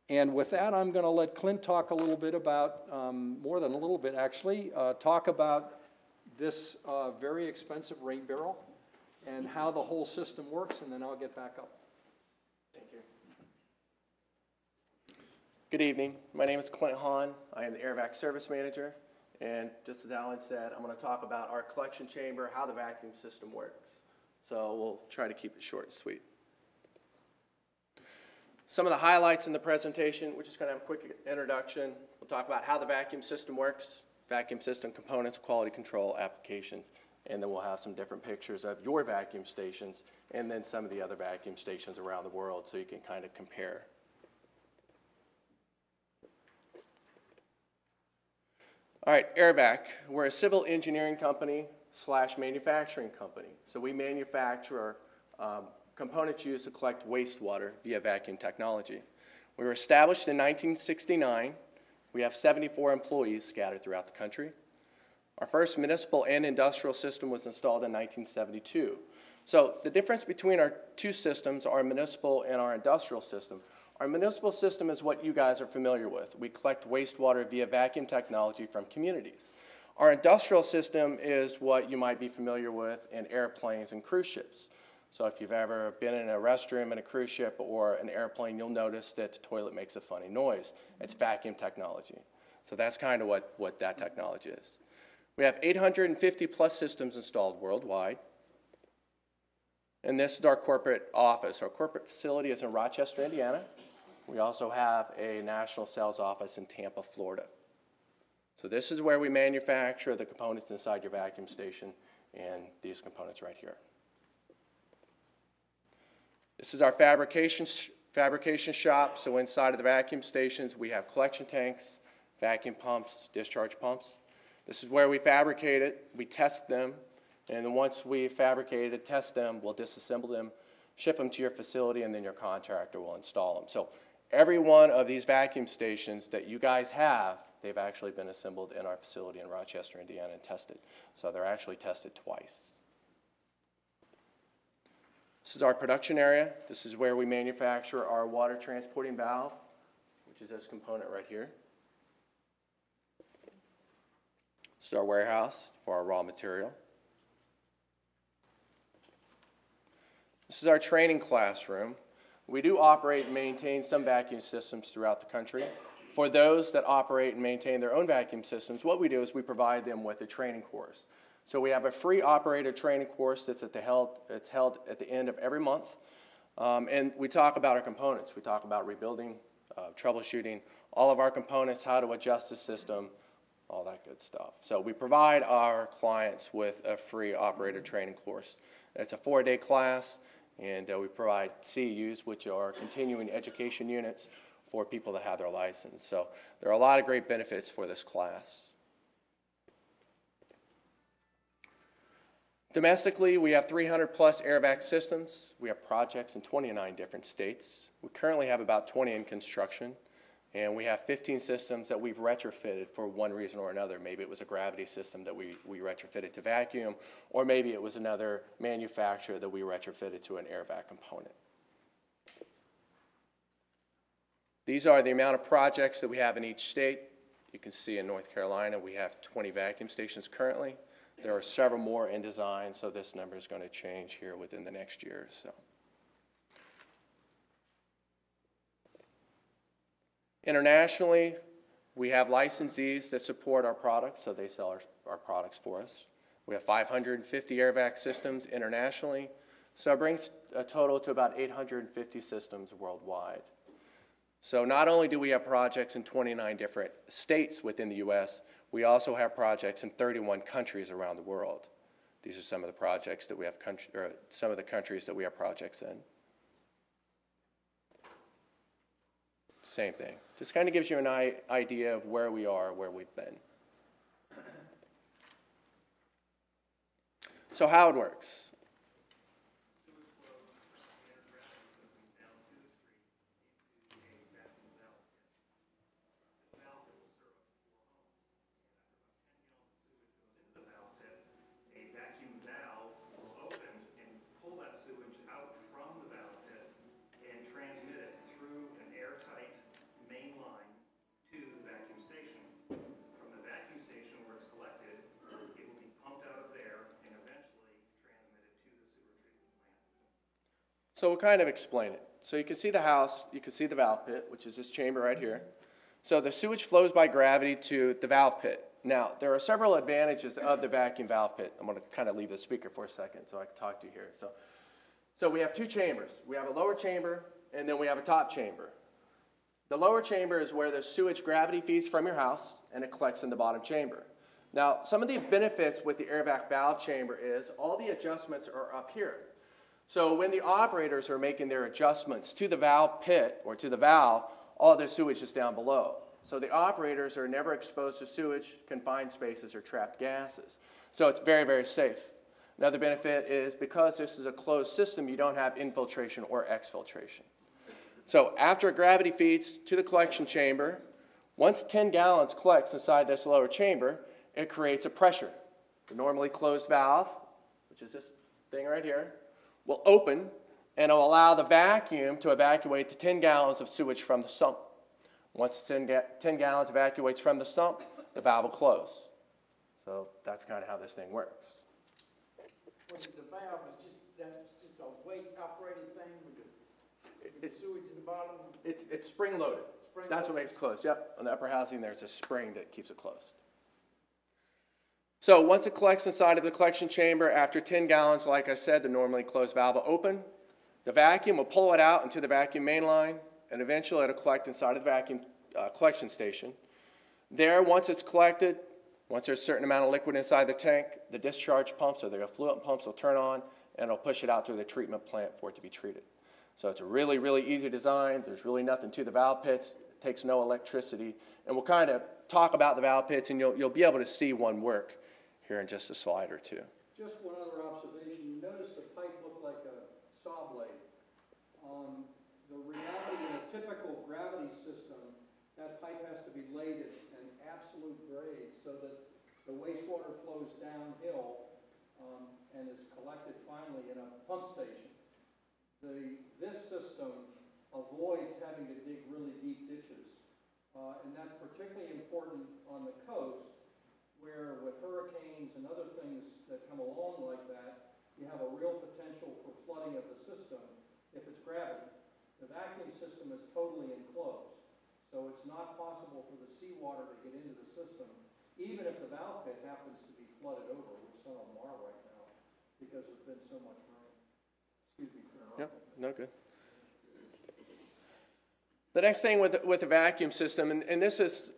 And with that, I'm going to let Clint talk a little bit about, more than a little bit actually, talk about this very expensive rain barrel and how the whole system works, and then I'll get back up. Thank you. Good evening. My name is Clint Hahn. I am the Airvac Service Manager. And just as Alan said, I'm going to talk about our collection chamber, how the vacuum system works. So we'll try to keep it short and sweet. Some of the highlights in the presentation, we're just going to have a quick introduction. We'll talk about how the vacuum system works, vacuum system components, quality control applications, and then we'll have some different pictures of your vacuum stations and then some of the other vacuum stations around the world so you can kind of compare. All right, Airvac. We're a civil engineering company / manufacturing company. So we manufacture components used to collect wastewater via vacuum technology. We were established in 1969. We have 74 employees scattered throughout the country. Our first municipal and industrial system was installed in 1972. So the difference between our two systems, our municipal and our industrial system, our municipal system is what you guys are familiar with. We collect wastewater via vacuum technology from communities. Our industrial system is what you might be familiar with in airplanes and cruise ships. So if you've ever been in a restroom in a cruise ship or an airplane, you'll notice that the toilet makes a funny noise. It's vacuum technology. So that's kind of what that technology is. We have 850 plus systems installed worldwide. And this is our corporate office. Our corporate facility is in Rochester, Indiana. We also have a national sales office in Tampa, Florida. So this is where we manufacture the components inside your vacuum station and these components right here. This is our fabrication shop. So inside of the vacuum stations, we have collection tanks, vacuum pumps, discharge pumps. This is where we fabricate it, we test them, and then once we fabricate it, test them, we'll disassemble them, ship them to your facility, and then your contractor will install them. So every one of these vacuum stations that you guys have, they've actually been assembled in our facility in Rochester, Indiana, and tested. So they're actually tested twice. This is our production area. This is where we manufacture our water transporting valve, which is this component right here. This is our warehouse for our raw material. This is our training classroom. We do operate and maintain some vacuum systems throughout the country. For those that operate and maintain their own vacuum systems, what we do is we provide them with a training course. So we have a free operator training course that's held at the end of every month. And we talk about our components. We talk about rebuilding, troubleshooting, all of our components, how to adjust the system, all that good stuff. So we provide our clients with a free operator training course. It's a 4-day class, and we provide CEUs, which are continuing education units for people that have their license. So there are a lot of great benefits for this class. Domestically, we have 300 plus Airvac systems. We have projects in 29 different states. We currently have about 20 in construction. And we have 15 systems that we've retrofitted for one reason or another. Maybe it was a gravity system that we retrofitted to vacuum, or maybe it was another manufacturer that we retrofitted to an Airvac component. These are the amount of projects that we have in each state. You can see in North Carolina we have 20 vacuum stations currently. There are several more in design, so this number is going to change here within the next year or so. Internationally, we have licensees that support our products, so they sell our products for us. We have 550 Airvac systems internationally, so it brings a total to about 850 systems worldwide. So not only do we have projects in 29 different states within the U.S., we also have projects in 31 countries around the world. These are some of the projects that we have, some of the countries that we have projects in. Same thing. Just kind of gives you an idea of where we are, where we've been. So how it works. So we'll kind of explain it. So you can see the house, you can see the valve pit, which is this chamber right here. So the sewage flows by gravity to the valve pit. Now, there are several advantages of the vacuum valve pit. I'm going to kind of leave the speaker for a second so I can talk to you here. So we have two chambers. We have a lower chamber, and then we have a top chamber. The lower chamber is where the sewage gravity feeds from your house, and it collects in the bottom chamber. Now, some of the benefits with the Airvac valve chamber is all the adjustments are up here. So when the operators are making their adjustments to the valve pit or to the valve, all the sewage is down below. So the operators are never exposed to sewage, confined spaces, or trapped gases. So it's very, very safe. Another benefit is because this is a closed system, you don't have infiltration or exfiltration. So after gravity feeds to the collection chamber, once 10 gallons collects inside this lower chamber, it creates a pressure. The normally closed valve, which is this thing right here, will open and it'll allow the vacuum to evacuate the 10 gallons of sewage from the sump. Once 10 gallons evacuates from the sump, the valve will close. So that's kind of how this thing works. Well, the valve is that's just a weight operated thing with the sewage in the bottom? It's spring loaded. That's what makes it closed. Yep. On the upper housing, there's a spring that keeps it closed. So once it collects inside of the collection chamber, after 10 gallons, like I said, the normally closed valve will open. The vacuum will pull it out into the vacuum main line, and eventually it'll collect inside of the vacuum collection station. There, once it's collected, once there's a certain amount of liquid inside the tank, the discharge pumps or the effluent pumps will turn on, and it'll push it out through the treatment plant for it to be treated. So it's a really, really easy design. There's really nothing to the valve pits. It takes no electricity. And we'll kind of talk about the valve pits, and you'll be able to see one work here in just a slide or two. Just one other observation. You notice the pipe looked like a saw blade. The reality in a typical gravity system, that pipe has to be laid at an absolute grade so that the wastewater flows downhill and is collected finally in a pump station. This system avoids having to dig really deep ditches, and that's particularly important on the coast, where with hurricanes and other things that come along like that, you have a real potential for flooding of the system if it's gravity. The vacuum system is totally enclosed, so it's not possible for the seawater to get into the system, even if the valve pit happens to be flooded over, which some of them are right now, because there's been so much rain. Excuse me for interrupting. Yep, no good. The next thing with the vacuum system, and this is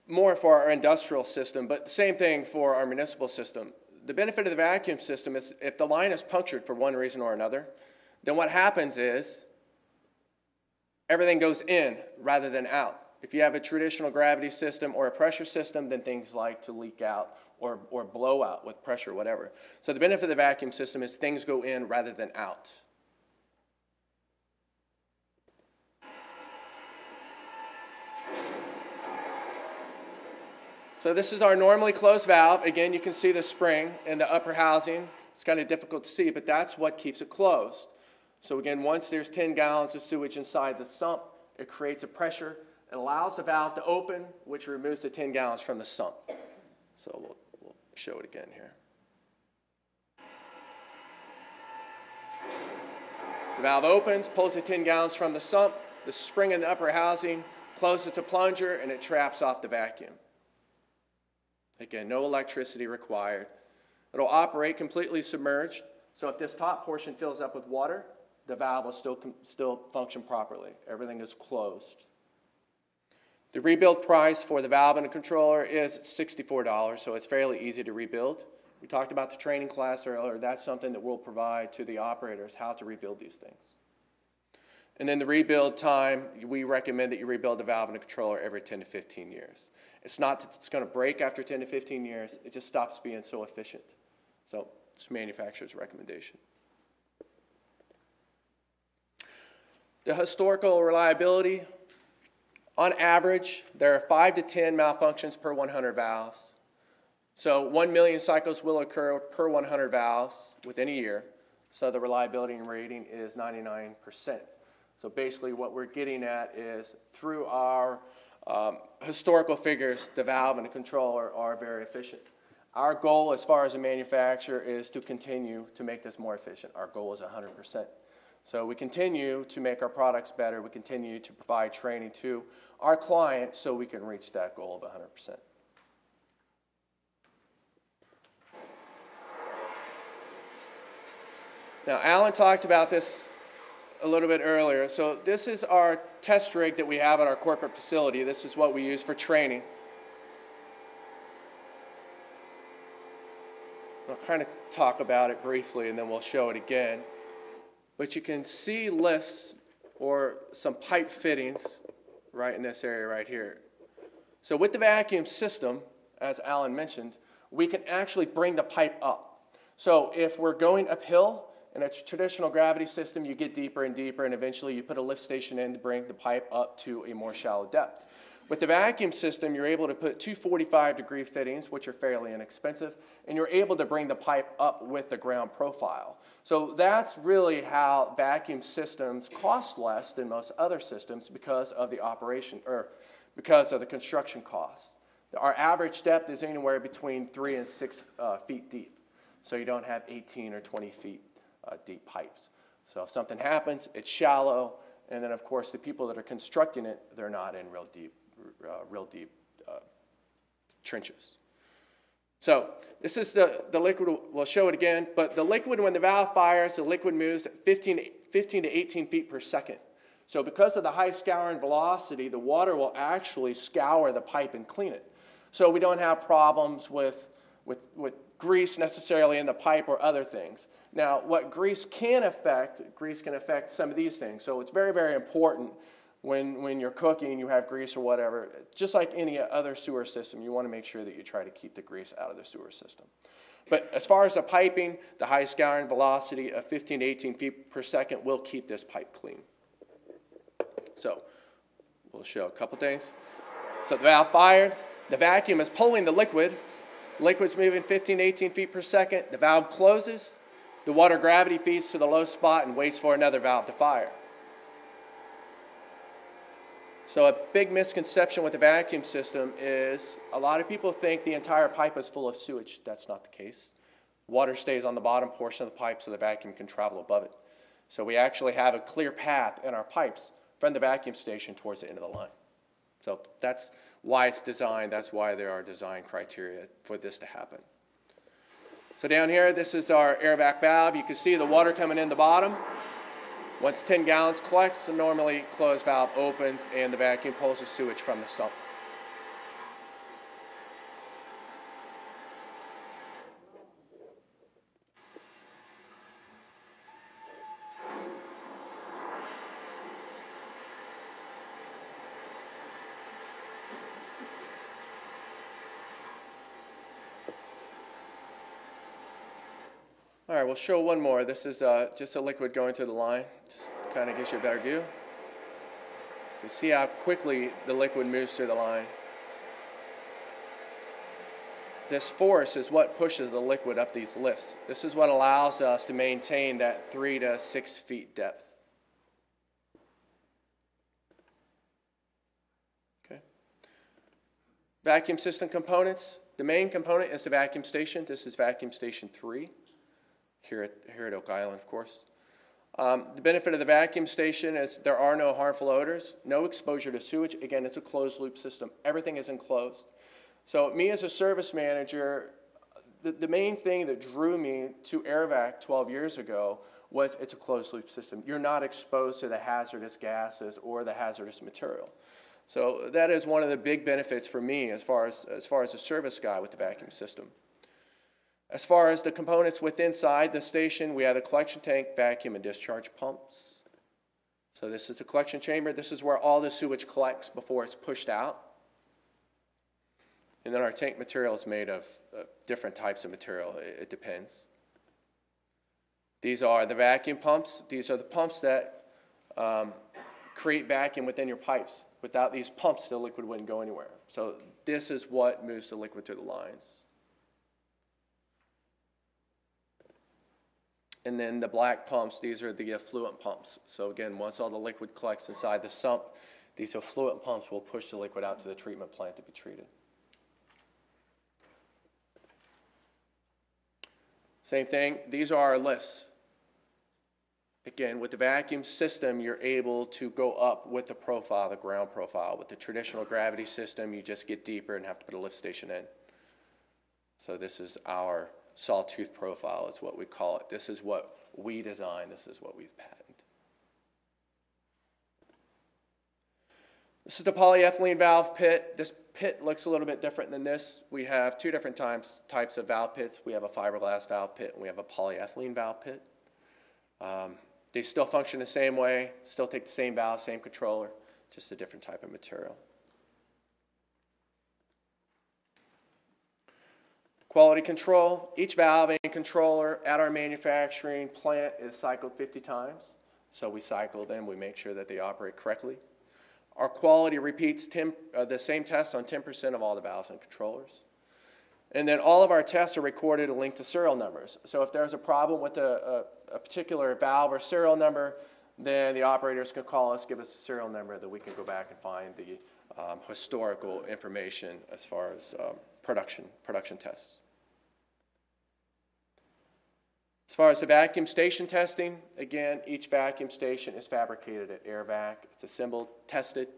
more for our industrial system, but the same thing for our municipal system. The benefit of the vacuum system is if the line is punctured for one reason or another, then what happens is everything goes in rather than out. If you have a traditional gravity system or a pressure system, then things like to leak out or blow out with pressure, whatever. So the benefit of the vacuum system is things go in rather than out. So this is our normally closed valve. Again, you can see the spring in the upper housing. It's kind of difficult to see, but that's what keeps it closed. So again, once there's 10 gallons of sewage inside the sump, it creates a pressure. It allows the valve to open, which removes the 10 gallons from the sump. So we'll show it again here. The valve opens, pulls the 10 gallons from the sump. The spring in the upper housing closes the plunger, and it traps off the vacuum. Again, no electricity required. It'll operate completely submerged. So if this top portion fills up with water, the valve will still function properly. Everything is closed. The rebuild price for the valve and the controller is $64, so it's fairly easy to rebuild. We talked about the training class earlier. That's something that we'll provide to the operators, how to rebuild these things. And then the rebuild time, we recommend that you rebuild the valve and the controller every 10 to 15 years. It's not that it's going to break after 10 to 15 years. It just stops being so efficient. So it's manufacturer's recommendation. The historical reliability, on average, there are 5 to 10 malfunctions per 100 valves. So 1 million cycles will occur per 100 valves within a year. So the reliability rating is 99%. So basically what we're getting at is through our historical figures, the valve and the controller are very efficient. Our goal as far as a manufacturer is to continue to make this more efficient. Our goal is 100%. So we continue to make our products better. We continue to provide training to our clients so we can reach that goal of 100%. Now, Alan talked about this a little bit earlier. So this is our test rig that we have at our corporate facility. This is what we use for training. I'll kind of talk about it briefly and then we'll show it again. But you can see lifts or some pipe fittings right in this area right here. So with the vacuum system, as Alan mentioned, we can actually bring the pipe up. So if we're going uphill in a traditional gravity system, you get deeper and deeper, and eventually you put a lift station in to bring the pipe up to a more shallow depth. With the vacuum system, you're able to put two 45-degree fittings, which are fairly inexpensive, and you're able to bring the pipe up with the ground profile. So that's really how vacuum systems cost less than most other systems because of the operation, or because of the construction cost. Our average depth is anywhere between 3 and 6 feet deep. So you don't have 18 or 20 feet deep pipes. So if something happens, it's shallow, and then of course the people that are constructing it, they're not in real deep trenches. So this is the liquid. We'll show it again, but the liquid, when the valve fires, the liquid moves at 15 to 18 feet per second. So because of the high scouring velocity, the water will actually scour the pipe and clean it. So we don't have problems with grease necessarily in the pipe or other things. Now, what grease can affect some of these things. So it's very, very important when you're cooking, you have grease or whatever. Just like any other sewer system, you want to make sure that you try to keep the grease out of the sewer system. But as far as the piping, the high scouring velocity of 15 to 18 feet per second will keep this pipe clean. So we'll show a couple things. So the valve fired, the vacuum is pulling the liquid. Liquid's moving 15 to 18 feet per second. The valve closes. The water gravity feeds to the low spot and waits for another valve to fire. So a big misconception with the vacuum system is a lot of people think the entire pipe is full of sewage. That's not the case. Water stays on the bottom portion of the pipe so the vacuum can travel above it. So we actually have a clear path in our pipes from the vacuum station towards the end of the line. So that's why it's designed. That's why there are design criteria for this to happen. So down here, this is our Airvac valve. You can see the water coming in the bottom. Once 10 gallons collects, the normally closed valve opens and the vacuum pulls the sewage from the sump. All right, we'll show one more. This is just a liquid going through the line. Just kind of gives you a better view. You can see how quickly the liquid moves through the line. This force is what pushes the liquid up these lifts. This is what allows us to maintain that 3 to 6 feet depth. Okay. Vacuum system components. The main component is the vacuum station. This is vacuum station 3. Here at Oak Island, of course. The benefit of the vacuum station is there are no harmful odors, no exposure to sewage. Again, it's a closed loop system. Everything is enclosed. So me as a service manager, the main thing that drew me to Airvac 12 years ago was it's a closed loop system. You're not exposed to the hazardous gases or the hazardous material. So that is one of the big benefits for me as far as a service guy with the vacuum system. As far as the components inside the station, we have the collection tank, vacuum, and discharge pumps. So this is the collection chamber. This is where all the sewage collects before it's pushed out. And then our tank material is made of different types of material. It depends. These are the vacuum pumps. These are the pumps that create vacuum within your pipes. Without these pumps, the liquid wouldn't go anywhere. So this is what moves the liquid through the lines. And then the black pumps, these are the effluent pumps. So again, once all the liquid collects inside the sump, these effluent pumps will push the liquid out to the treatment plant to be treated. Same thing, these are our lifts. Again, with the vacuum system, you're able to go up with the profile, the ground profile. With the traditional gravity system, you just get deeper and have to put a lift station in. So this is our sawtooth profile, is what we call it. This is what we design. This is what we've patented. This is the polyethylene valve pit. This pit looks a little bit different than this. We have two different types of valve pits. We have a fiberglass valve pit and we have a polyethylene valve pit. They still function the same way, still take the same valve, same controller, just a different type of material. Quality control. Each valve and controller at our manufacturing plant is cycled 50 times. So we cycle them, we make sure that they operate correctly. Our quality repeats the same tests on 10% of all the valves and controllers. And then all of our tests are recorded and linked to serial numbers. So if there's a problem with a particular valve or serial number, then the operators can call us, give us a serial number that we can go back and find the historical information as far as production tests. As far as the vacuum station testing, again, each vacuum station is fabricated at Airvac. It's assembled, tested.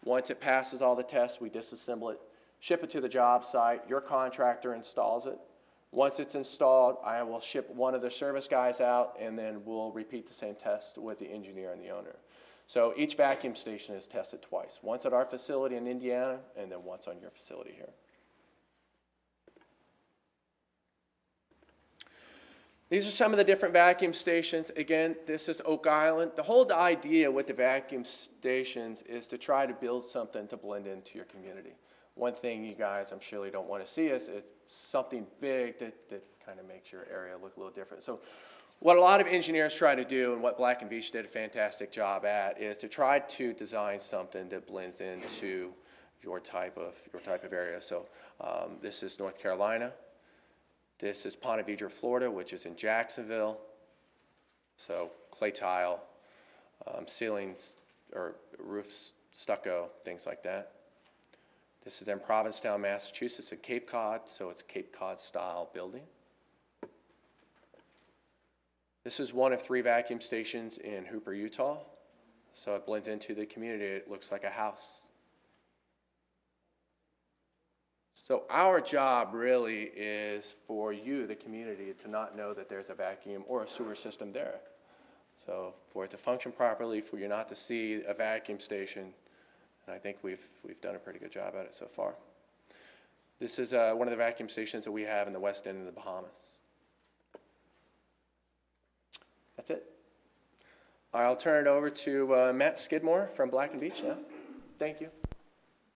Once it passes all the tests, we disassemble it, ship it to the job site. Your contractor installs it. Once it's installed, I will ship one of the service guys out, and then we'll repeat the same test with the engineer and the owner. So each vacuum station is tested twice, once at our facility in Indiana, and then once on your facility here. These are some of the different vacuum stations. Again, this is Oak Island. The whole idea with the vacuum stations is to try to build something to blend into your community. One thing you guys, I'm sure you don't want to see is something big that kind of makes your area look a little different. So what a lot of engineers try to do, and what Black & Veatch did a fantastic job at, is to try to design something that blends into your type of area. So this is North Carolina. This is Ponte Vedra, Florida, which is in Jacksonville. So clay tile, ceilings or roofs, stucco, things like that. This is in Provincetown, Massachusetts, in Cape Cod, so it's Cape Cod style building. This is one of 3 vacuum stations in Hooper, Utah. So it blends into the community. It looks like a house. So our job really is for you, the community, to not know that there's a vacuum or a sewer system there. So for it to function properly, for you not to see a vacuum station, and I think we've done a pretty good job at it so far. This is one of the vacuum stations that we have in the West End of the Bahamas. That's it. I'll turn it over to Matt Skidmore from Black & Veatch now. Thank you.